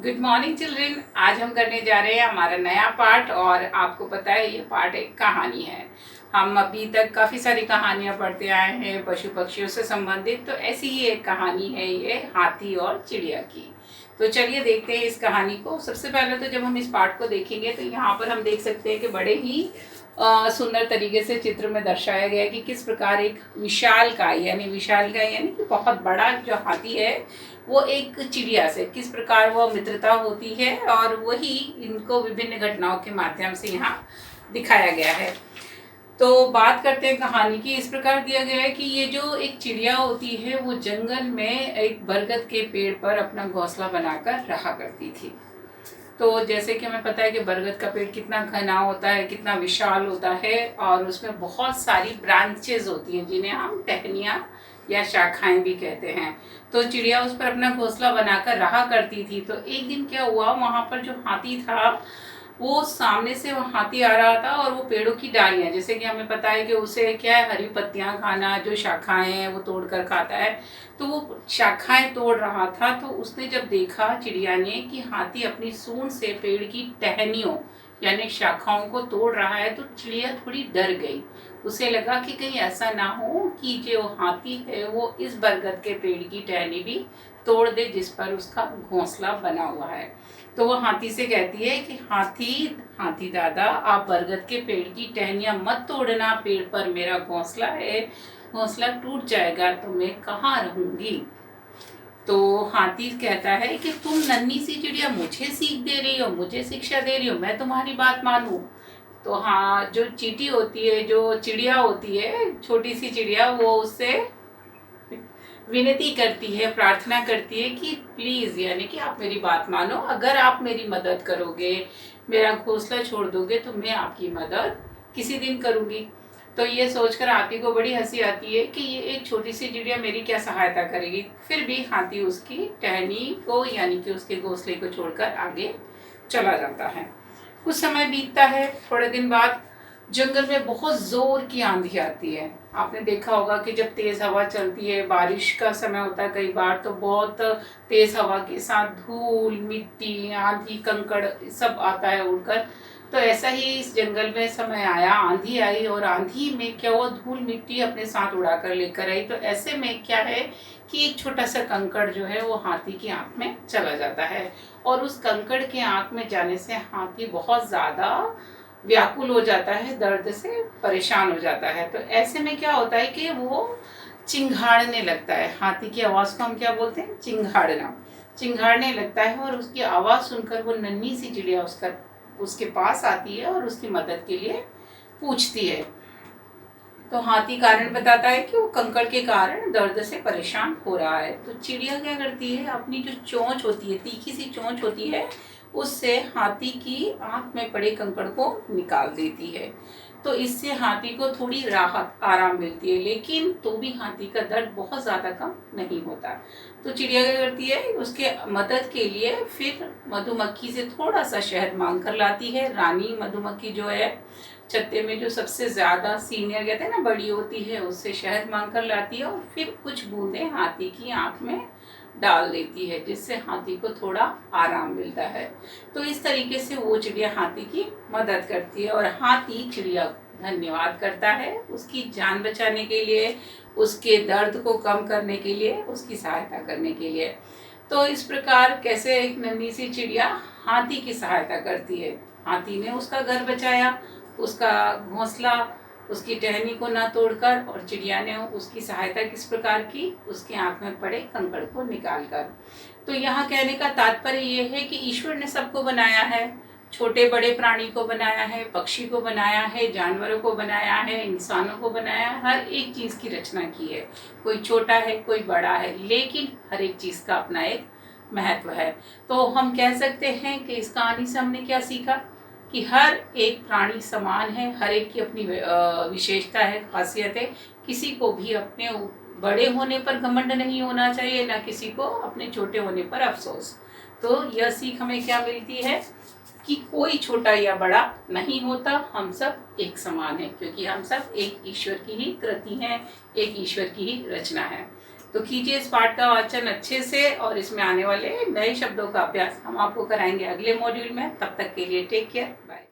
Good morning children. आज हम करने जा रहे हैं हमारा नया पार्ट और आपको पता है ये पार्ट एक कहानी है। हम अभी तक काफ़ी सारी कहानियाँ पढ़ते आए हैं पशु पक्षियों से संबंधित, तो ऐसी ही एक कहानी है ये हाथी और चिड़िया की। तो चलिए देखते हैं इस कहानी को। सबसे पहले तो जब हम इस पार्ट को देखेंगे तो यहाँ पर हम देख सकते हैं कि बड़े ही सुंदर तरीके से चित्र में दर्शाया गया है कि किस प्रकार एक विशालकाय यानी कि बहुत बड़ा जो हाथी है वो एक चिड़िया से किस प्रकार वो मित्रता होती है, और वही इनको विभिन्न घटनाओं के माध्यम से यहाँ दिखाया गया है। तो बात करते हैं कहानी की। इस प्रकार दिया गया है कि ये जो एक चिड़िया होती है वो जंगल में एक बरगद के पेड़ पर अपना घोंसला बनाकर रहा करती थी। तो जैसे कि हमें पता है कि बरगद का पेड़ कितना घना होता है, कितना विशाल होता है, और उसमें बहुत सारी ब्रांचेज होती हैं जिन्हें हम टहनियाँ या शाखाएं भी कहते हैं। तो चिड़िया उस पर अपना घोंसला बनाकर रहा करती थी। तो एक दिन क्या हुआ, वहाँ पर जो हाथी था वो सामने से वो हाथी आ रहा था और वो पेड़ों की डालियाँ, जैसे कि हमें पता है कि उसे क्या है, हरी पत्तियाँ खाना, जो शाखाएं हैं वो तोड़ कर खाता है। तो वो शाखाएं तोड़ रहा था। तो उसने जब देखा चिड़िया ने कि हाथी अपनी सूंड से पेड़ की टहनियों यानी शाखाओं को तोड़ रहा है, तो चिड़िया थोड़ी डर गई। उसे लगा कि कहीं ऐसा ना हो कि जो हाथी है वो इस बरगद के पेड़ की टहनी भी तोड़ दे जिस पर उसका घोंसला बना हुआ है। तो वो हाथी से कहती है कि हाथी हाथी दादा, आप बरगद के पेड़ की टहनियाँ मत तोड़ना, पेड़ पर मेरा घोंसला है, घोंसला टूट जाएगा तो मैं कहाँ रहूंगी। तो हाथी कहता है कि तुम नन्ही सी चिड़िया मुझे सीख दे रही हो, मुझे शिक्षा दे रही हो, मैं तुम्हारी बात मानूं। तो हाँ, जो चींटी होती है, जो चिड़िया होती है, छोटी सी चिड़िया, वो उससे विनती करती है, प्रार्थना करती है कि प्लीज़ यानी कि आप मेरी बात मानो, अगर आप मेरी मदद करोगे, मेरा घोंसला छोड़ दोगे तो मैं आपकी मदद किसी दिन करूँगी। तो ये सोचकर हाथी को बड़ी हंसी आती है कि ये एक छोटी सी चिड़िया मेरी क्या सहायता करेगी। फिर भी हाथी उसकी टहनी को यानी कि उसके घोंसले को छोड़कर आगे चला जाता है। कुछ समय बीतता है। थोड़े दिन बाद जंगल में बहुत जोर की आंधी आती है। आपने देखा होगा कि जब तेज हवा चलती है, बारिश का समय होता है कई बार, तो बहुत तेज हवा के साथ धूल, मिट्टी, आंधी, कंकड़ सब आता है उड़कर। तो ऐसा ही इस जंगल में समय आया, आंधी आई, और आंधी में क्या हुआ, धूल मिट्टी अपने साथ उड़ा कर लेकर आई। तो ऐसे में क्या है कि एक छोटा सा कंकड़ जो है वो हाथी की आंख में चला जाता है, और उस कंकड़ के आंख में जाने से हाथी बहुत ज़्यादा व्याकुल हो जाता है, दर्द से परेशान हो जाता है। तो ऐसे में क्या होता है कि वो चिंघाड़ने लगता है। हाथी की आवाज़ को हम क्या बोलते हैं, चिंघाड़ना। चिंघाड़ने लगता है, और उसकी आवाज़ सुनकर वो नन्ही सी चिड़िया उसके पास आती है और उसकी मदद के लिए पूछती है। तो हाथी कारण बताता है कि वो कंकड़ के कारण दर्द से परेशान हो रहा है। तो चिड़िया क्या करती है, अपनी जो चोंच होती है, तीखी सी चोंच होती है, उससे हाथी की आंख में पड़े कंकड़ को निकाल देती है। तो इससे हाथी को थोड़ी राहत, आराम मिलती है, लेकिन तो भी हाथी का दर्द बहुत ज़्यादा कम नहीं होता। तो चिड़िया क्या करती है, उसके मदद के लिए फिर मधुमक्खी से थोड़ा सा शहद मांग कर लाती है। रानी मधुमक्खी जो है, छत्ते में जो सबसे ज़्यादा सीनियर कहते हैं ना, बड़ी होती है, उससे शहद मांग कर लाती है, और फिर कुछ बूंदें हाथी की आंख में डाल देती है, जिससे हाथी को थोड़ा आराम मिलता है। तो इस तरीके से वो चिड़िया हाथी की मदद करती है, और हाथी चिड़िया धन्यवाद करता है उसकी जान बचाने के लिए, उसके दर्द को कम करने के लिए, उसकी सहायता करने के लिए। तो इस प्रकार कैसे एक नन्ही सी चिड़िया हाथी की सहायता करती है। हाथी ने उसका घर बचाया, उसका घोंसला, उसकी टहनी को ना तोड़कर, और चिड़िया ने उसकी सहायता किस प्रकार की, उसकी आंख में पड़े कंकड़ को निकालकर। तो यहाँ कहने का तात्पर्य ये है कि ईश्वर ने सबको बनाया है, छोटे बड़े प्राणी को बनाया है, पक्षी को बनाया है, जानवरों को बनाया है, इंसानों को बनाया है, हर एक चीज़ की रचना की है। कोई छोटा है, कोई बड़ा है, लेकिन हर एक चीज़ का अपना एक महत्व है। तो हम कह सकते हैं कि इस कहानी से हमने क्या सीखा कि हर एक प्राणी समान है, हर एक की अपनी विशेषता है, खासियत है। किसी को भी अपने बड़े होने पर घमंड नहीं होना चाहिए, ना किसी को अपने छोटे होने पर अफसोस। तो यह सीख हमें क्या मिलती है कि कोई छोटा या बड़ा नहीं होता, हम सब एक समान हैं, क्योंकि हम सब एक ईश्वर की ही कृति हैं, एक ईश्वर की ही रचना है। तो कीजिए इस पाठ का वाचन अच्छे से और इसमें आने वाले नए शब्दों का अभ्यास हम आपको कराएंगे अगले मॉड्यूल में। तब तक के लिए टेक केयर, बाय।